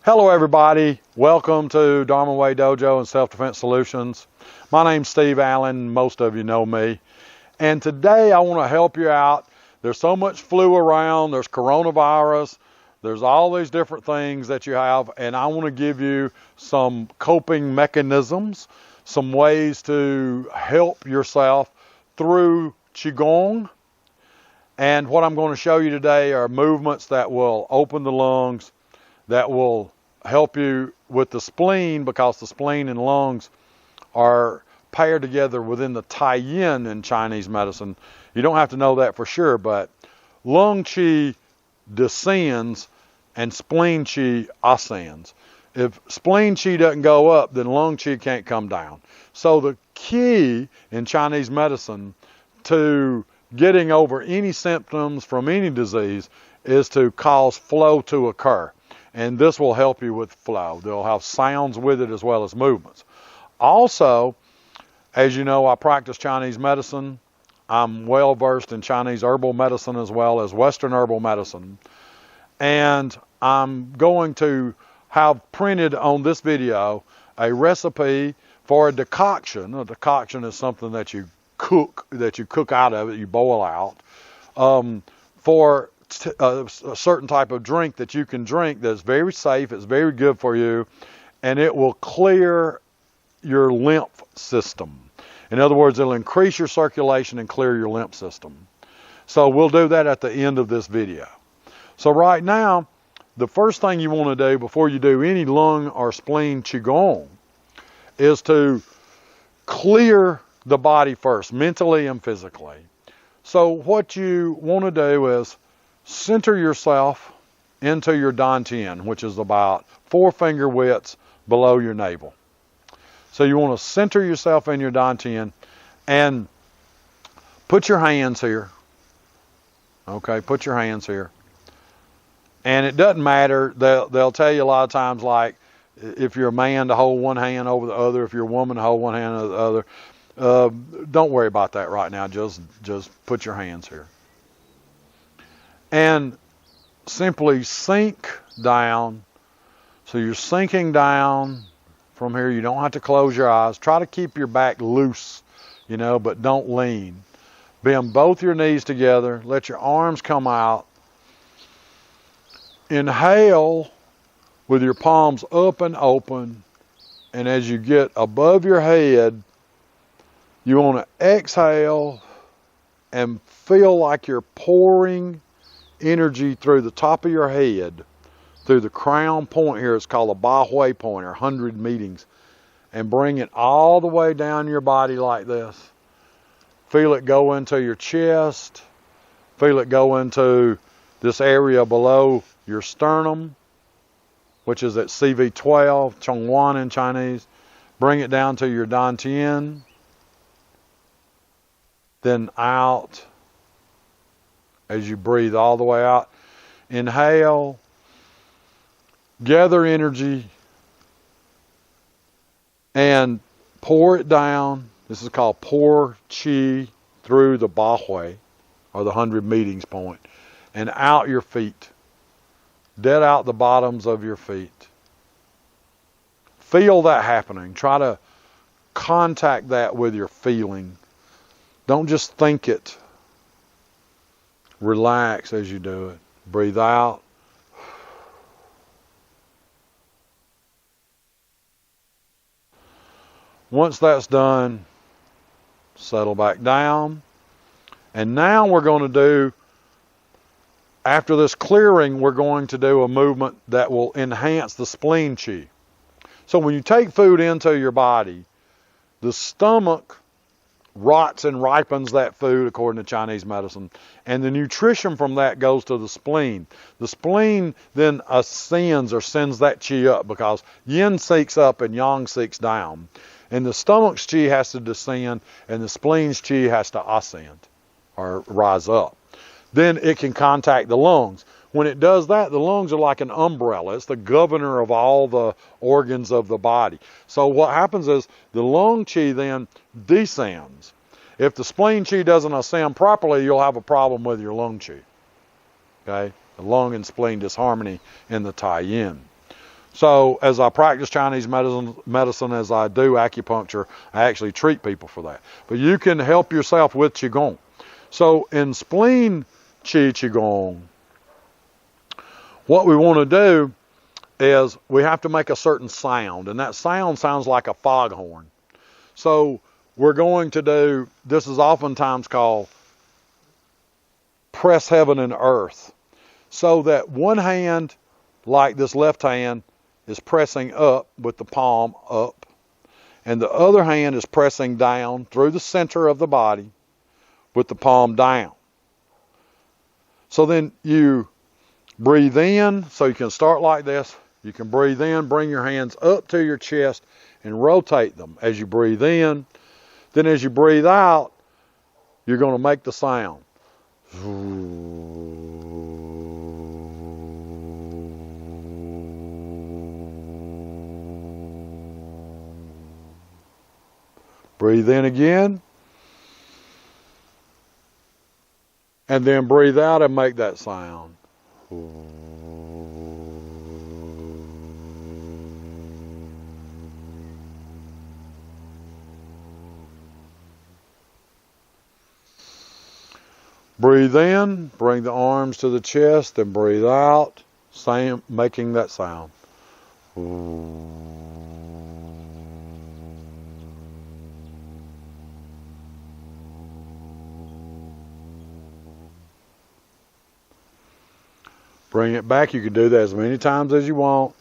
Hello everybody, welcome to Dharma Way Dojo and Self-Defense Solutions. My name's Steve Allen, most of you know me. And today I want to help you out. There's so much flu around, there's coronavirus, there's all these different things that you have, and I want to give you some coping mechanisms, some ways to help yourself through Qigong. And what I'm going to show you today are movements that will open the lungs, that will help you with the spleen, because the spleen and lungs are paired together within the Tai Yin in Chinese medicine. You don't have to know that for sure, but lung qi descends and spleen qi ascends. If spleen qi doesn't go up, then lung qi can't come down. So the key in Chinese medicine to getting over any symptoms from any disease is to cause flow to occur. And this will help you with flow. They'll have sounds with it as well as movements. Also, as you know, I practice Chinese medicine. I'm well versed in Chinese herbal medicine as well as Western herbal medicine. And I'm going to have printed on this video a recipe for a decoction. A decoction is something that you cook out of it, you boil out, for a certain type of drink that you can drink that's very safe, it's very good for you, and it will clear your lymph system. In other words, it'll increase your circulation and clear your lymph system. So we'll do that at the end of this video. So right now, the first thing you want to do before you do any lung or spleen Qigong is to clear the body first, mentally and physically. So what you want to do is center yourself into your dantian, which is about 4 finger widths below your navel. So you want to center yourself in your dantian and put your hands here. Okay, put your hands here. And it doesn't matter. They'll tell you a lot of times, like, if you're a man, to hold one hand over the other. If you're a woman, to hold one hand over the other. Don't worry about that right now. Just put your hands here. And simply sink down. So you're sinking down from here. You don't have to close your eyes. Try to keep your back loose, but don't lean. Bend both your knees together. Let your arms come out. Inhale with your palms up and open. And as you get above your head, you want to exhale and feel like you're pouring energy through the top of your head, through the crown point here. It's called a Ba Hui point, or 100 meetings, and bring it all the way down your body like this. Feel it go into your chest. Feel it go into this area below your sternum, which is at CV12, Chongwan in Chinese. Bring it down to your dantian. Then out. As you breathe all the way out, inhale, gather energy, and pour it down. This is called pour qi through the Ba Hui, or the 100 meetings point, and out your feet. Dead out the bottoms of your feet. Feel that happening. Try to contact that with your feeling. Don't just think it. Relax as you do it. Breathe out. Once that's done, settle back down. And now we're going to do, after this clearing, we're going to do a movement that will enhance the spleen qi. So when you take food into your body, the stomach rots and ripens that food, according to Chinese medicine, and the nutrition from that goes to the spleen. The spleen then ascends or sends that qi up, because yin seeks up and yang seeks down, and the stomach's qi has to descend and the spleen's qi has to ascend or rise up. Then it can contact the lungs. When it does that, the lungs are like an umbrella. It's the governor of all the organs of the body. So what happens is the lung qi then descends. If the spleen qi doesn't ascend properly, you'll have a problem with your lung qi. Okay? The lung and spleen disharmony in the Tai Yin. So as I practice Chinese medicine as I do acupuncture, I actually treat people for that. But you can help yourself with Qigong. So in Spleen Qi Qigong, what we want to do is we have to make a certain sound, and that sound sounds like a foghorn. So we're going to do, this is oftentimes called press heaven and earth. So that one hand, like this left hand, is pressing up with the palm up, and the other hand is pressing down through the center of the body with the palm down. So then you breathe in, so you can start like this. You can breathe in, bring your hands up to your chest and rotate them as you breathe in. Then as you breathe out, you're going to make the sound. Breathe in again. And then breathe out and make that sound. Breathe in, bring the arms to the chest, and breathe out, same, making that sound. Bring it back. You can do that as many times as you want.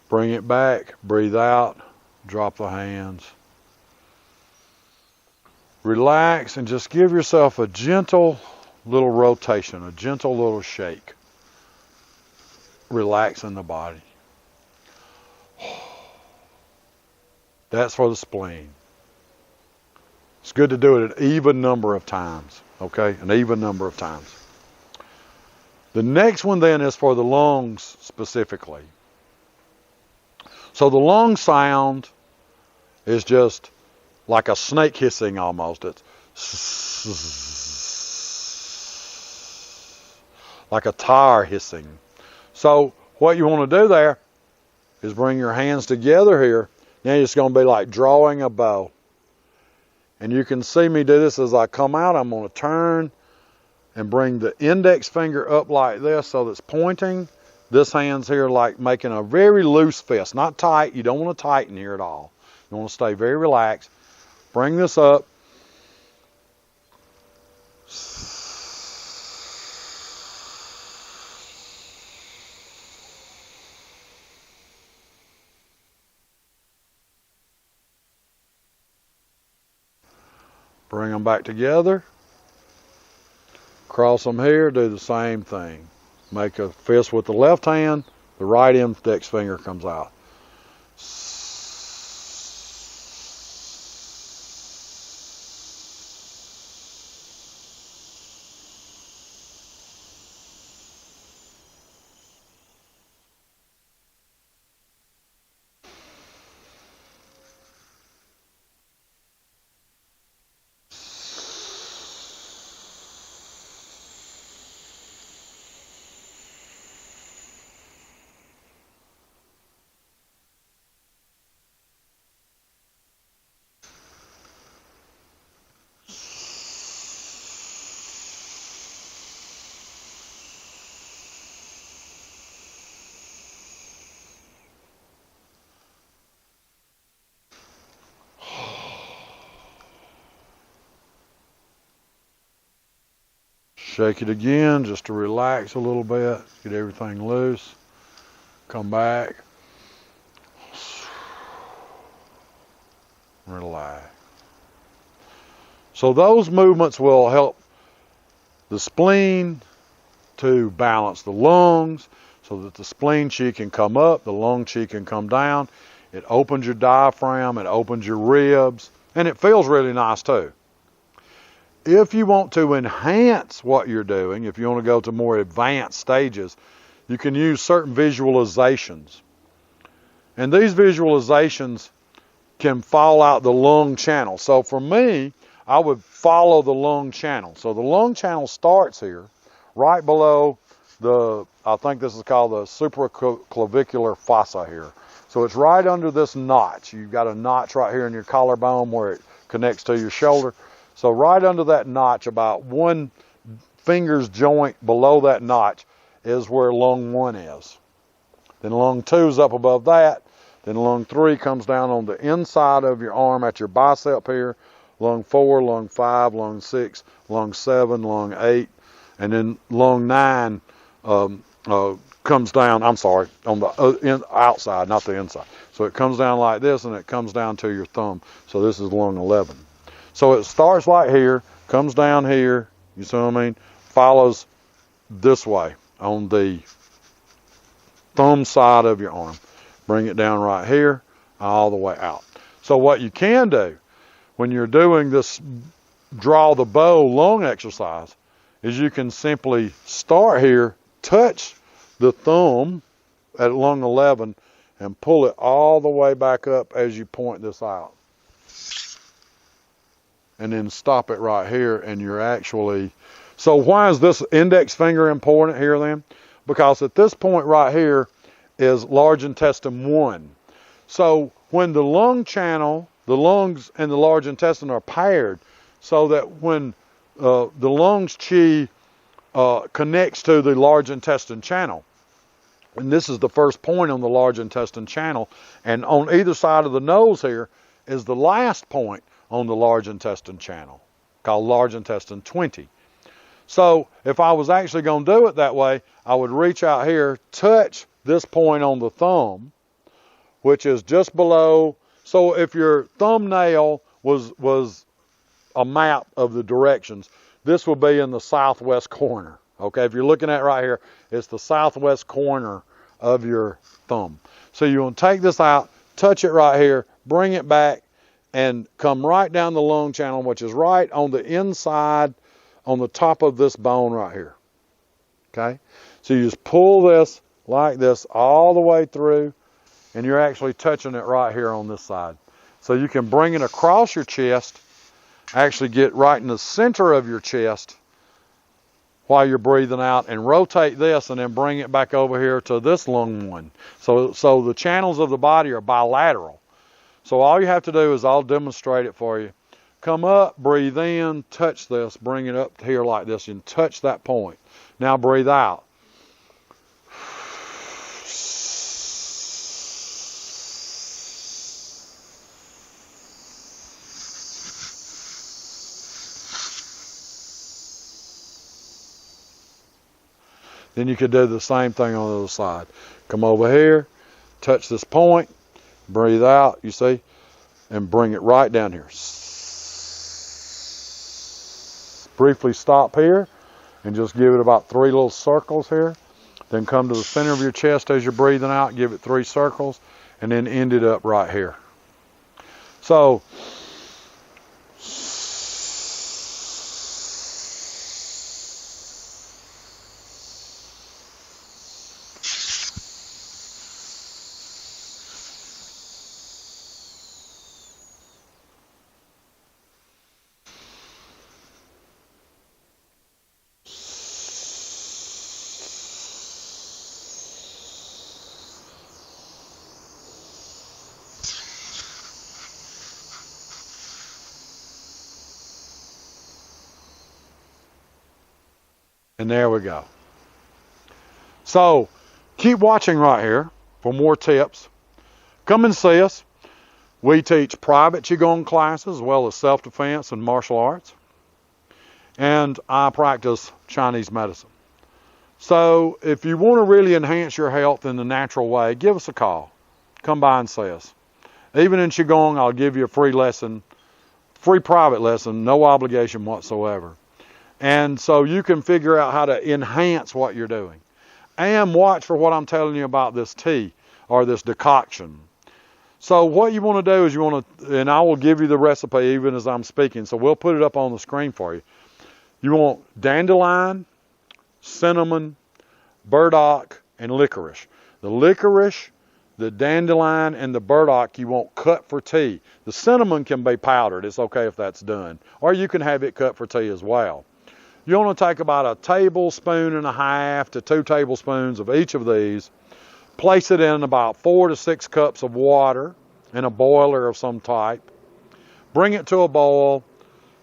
Bring it back, breathe out, drop the hands. Relax and just give yourself a gentle little rotation, a gentle little shake. Relaxing the body. That's for the spleen. It's good to do it an even number of times, okay? An even number of times. The next one then is for the lungs specifically. So the lung sound is just like a snake hissing almost. It's like a tire hissing. So what you want to do there is bring your hands together here. Now it's going to be like drawing a bow. And you can see me do this as I come out. I'm going to turn and bring the index finger up like this so that's pointing. This hand's here like making a very loose fist, not tight. You don't want to tighten here at all. You want to stay very relaxed. Bring this up. Bring them back together. Cross them here, do the same thing. Make a fist with the left hand, the right index finger comes out. Shake it again just to relax a little bit, get everything loose. Come back. Relax. So those movements will help the spleen to balance the lungs so that the spleen qi can come up, the lung qi can come down. It opens your diaphragm, it opens your ribs, and it feels really nice too. If you want to enhance what you're doing, if you want to go to more advanced stages, you can use certain visualizations. And these visualizations can fall out the lung channel. So for me, I would follow the lung channel. So the lung channel starts here, right below I think this is called the supraclavicular fossa here. So it's right under this notch. You've got a notch right here in your collarbone where it connects to your shoulder. So right under that notch, about 1 finger's joint below that notch, is where lung 1 is. Then lung 2 is up above that. Then lung 3 comes down on the inside of your arm at your bicep here. Lung 4, lung 5, lung 6, lung 7, lung 8, and then lung 9 comes down, I'm sorry, on the outside, not the inside. So it comes down like this, and it comes down to your thumb. So this is lung 11. So it starts right here, comes down here, you see what I mean? Follows this way on the thumb side of your arm. Bring it down right here, all the way out. So what you can do when you're doing this draw the bow lung exercise is you can simply start here, touch the thumb at lung 11, and pull it all the way back up as you point this out. And then stop it right here, and you're actually... So why is this index finger important here then? Because at this point right here is large intestine 1. So when the lung channel, the lungs and the large intestine are paired, so that when the lungs qi connects to the large intestine channel, and this is the first point on the large intestine channel, and on either side of the nose here is the last point on the large intestine channel, called large intestine 20. So if I was actually going to do it that way, I would reach out here, touch this point on the thumb, which is just below. So if your thumbnail was a map of the directions, this will be in the southwest corner. Okay, if you're looking at it right here, it's the southwest corner of your thumb. So you want to take this out, touch it right here, bring it back, and come right down the lung channel, which is right on the inside, on the top of this bone right here. Okay, so you just pull this like this all the way through, and you're actually touching it right here on this side. So you can bring it across your chest, actually get right in the center of your chest while you're breathing out, and rotate this and then bring it back over here to this lung 1. So the channels of the body are bilateral. So all you have to do is, I'll demonstrate it for you. Come up, breathe in, touch this, bring it up here like this, and touch that point. Now breathe out. Then you could do the same thing on the other side. Come over here, touch this point, breathe out, you see, and bring it right down here. Briefly stop here and just give it about 3 little circles here. Then come to the center of your chest as you're breathing out, give it 3 circles, and then end it up right here. So, and there we go. So keep watching right here for more tips. Come and see us. We teach private Qigong classes as well as self-defense and martial arts. And I practice Chinese medicine. So if you want to really enhance your health in the natural way, give us a call. Come by and see us. Even in Qigong, I'll give you a free lesson, free private lesson, no obligation whatsoever. And so you can figure out how to enhance what you're doing. And watch for what I'm telling you about this tea or this decoction. So what you want to do is you want to, and I will give you the recipe even as I'm speaking, so we'll put it up on the screen for you. You want dandelion, cinnamon, burdock, and licorice. The licorice, the dandelion, and the burdock you want cut for tea. The cinnamon can be powdered. It's okay if that's done. Or you can have it cut for tea as well. you want to take about 1.5 tablespoons to 2 tablespoons of each of these, place it in about 4 to 6 cups of water in a boiler of some type, bring it to a boil,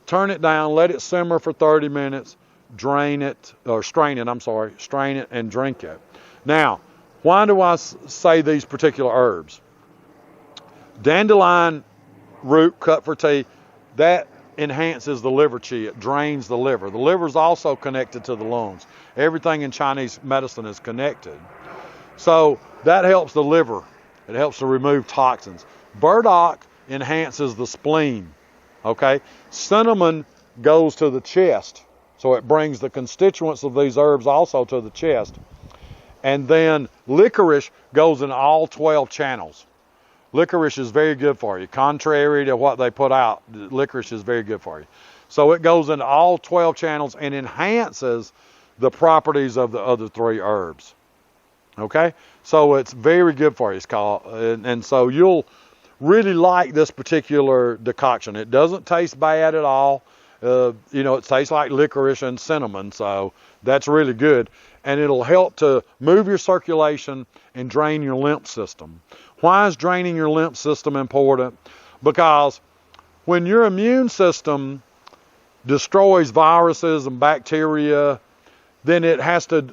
turn it down, let it simmer for 30 minutes, strain it and drink it. Now, why do I say these particular herbs? Dandelion root cut for tea, that enhances the liver qi. It drains the liver. The liver is also connected to the lungs. Everything in Chinese medicine is connected. So that helps the liver. It helps to remove toxins. Burdock enhances the spleen. Okay? Cinnamon goes to the chest. So it brings the constituents of these herbs also to the chest. And then licorice goes in all 12 channels. Licorice is very good for you. Contrary to what they put out, licorice is very good for you. So it goes into all 12 channels and enhances the properties of the other 3 herbs. Okay? So it's very good for you. It's called, and so you'll really like this particular decoction. It doesn't taste bad at all. It tastes like licorice and cinnamon, so that's really good. And it'll help to move your circulation and drain your lymph system. Why is draining your lymph system important? Because when your immune system destroys viruses and bacteria, then it has to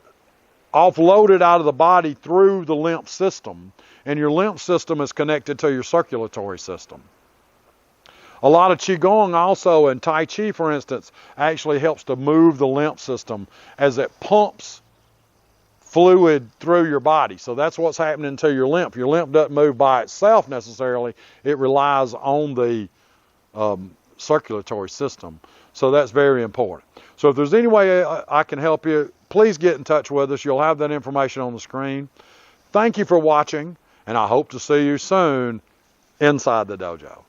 offload it out of the body through the lymph system. And your lymph system is connected to your circulatory system. A lot of Qigong also, and Tai Chi for instance, actually helps to move the lymph system as it pumps fluid through your body. So that's what's happening to your lymph. Your lymph doesn't move by itself necessarily. It relies on the circulatory system. So that's very important. So if there's any way I can help you, please get in touch with us. You'll have that information on the screen. Thank you for watching, and I hope to see you soon inside the dojo.